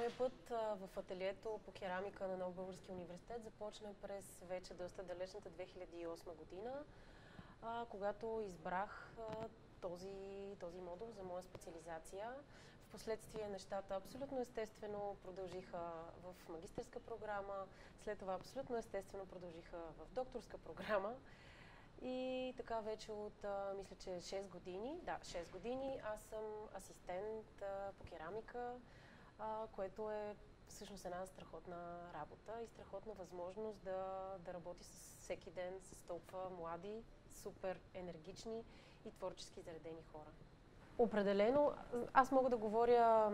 Моя път в ателието по керамика на Нов български университет започна през вече доста далечната 2008 година, когато избрах този модул за моя специализация. Впоследствие нещата абсолютно естествено продължиха в магистърска програма, след това абсолютно естествено продължиха в докторска програма. И така вече от, мисля, че 6 години, 6 години аз съм асистент по керамика, което е всъщност една страхотна работа и страхотна възможност да работи всеки ден с толкова млади, супер енергични и творчески заредени хора. Определено, аз мога да говоря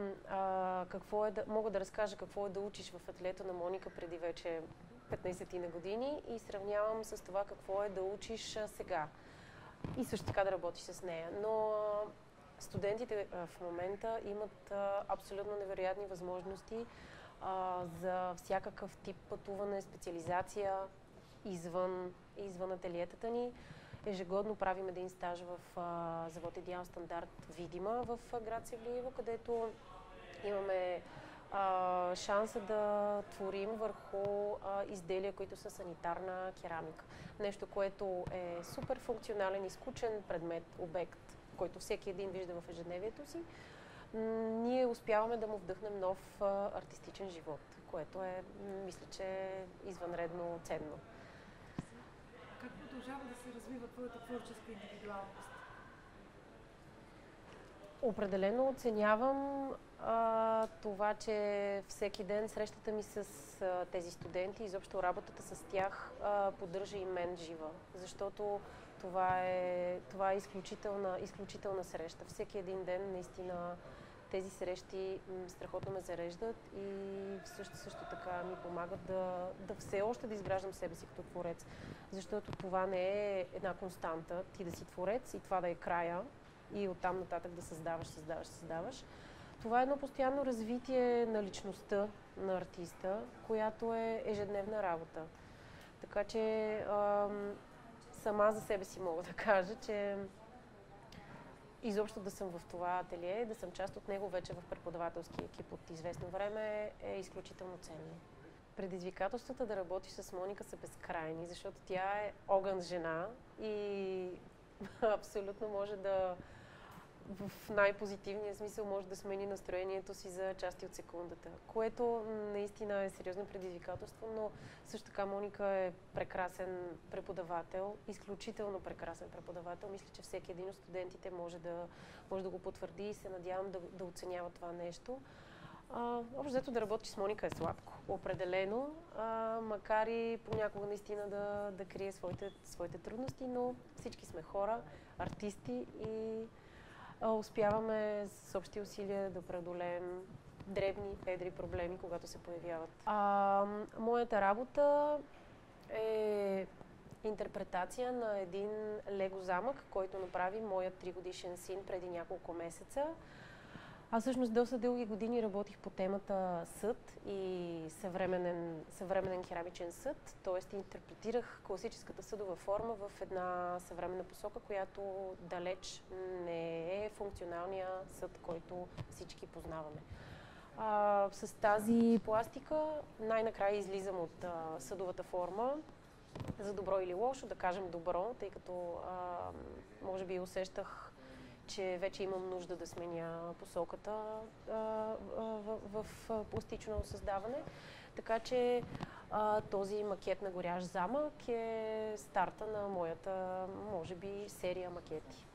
мога да разкажа какво е да учиш в ателието на Моника преди вече 15 на години и сравнявам с това какво е да учиш сега и също така да работиш с нея. Но студентите в момента имат абсолютно невероятни възможности за всякакъв тип пътуване, специализация извън ателиетата ни. Ежегодно правим един стаж в завод Идеал Стандарт Видима в град Севлиево, където имаме шанса да творим върху изделия, които са санитарна керамика. Нещо, което е супер функционален и скучен предмет, обект, който всеки един вижда в ежедневието си. Ние успяваме да му вдъхнем нов артистичен живот, което е, мисля, че е извънредно ценно. Как продължава да се развива твоята творческа индивидуалност? Определено оценявам това, че всеки ден срещата ми с тези студенти, изобщо работата с тях, поддържа и мен жива. Защото това е изключителна среща. Всеки един ден наистина тези срещи страхотно ме зареждат и също така ми помагат да все още да изграждам себе си като творец. Защото това не е една константа, ти да си творец и това да е края и оттам нататък да създаваш. Това е едно постоянно развитие на личността на артиста, която е ежедневна работа. Така че сама за себе си мога да кажа, че изобщо да съм в това ателие, да съм част от него вече в преподавателски екип от известно време е изключително ценно. Предизвикателствата да работиш с Моника са безкрайни, защото тя е огън жена и абсолютно може да, в най-позитивния смисъл, може да смени настроението си за части от секундата, което наистина е сериозно предизвикателство, но също така Моника е прекрасен преподавател, изключително прекрасен преподавател. Мисля, че всеки един от студентите може да го потвърди и се надявам да оценява това нещо. Общо взето да работиш с Моника е сладко, определено, макар и понякога наистина да крие своите трудности, но всички сме хора, артисти и успяваме с общи усилия да преодолеем дребни, едри проблеми, когато се появяват. Моята работа е интерпретация на един лего замък, който направи моят 3-годишен син преди няколко месеца. Аз всъщност доста дълги години работих по темата съд и съвременен керамичен съд, т.е. интерпретирах класическата съдова форма в една съвременна посока, която далеч не е функционалния съд, който всички познаваме. С тази пластика най-накрая излизам от съдовата форма за добро или лошо, да кажем добро, тъй като може би усещах, че вече имам нужда да сменя посоката в пластично създаване. Така че този макет на горящ замък е старта на моята, може би, серия макети.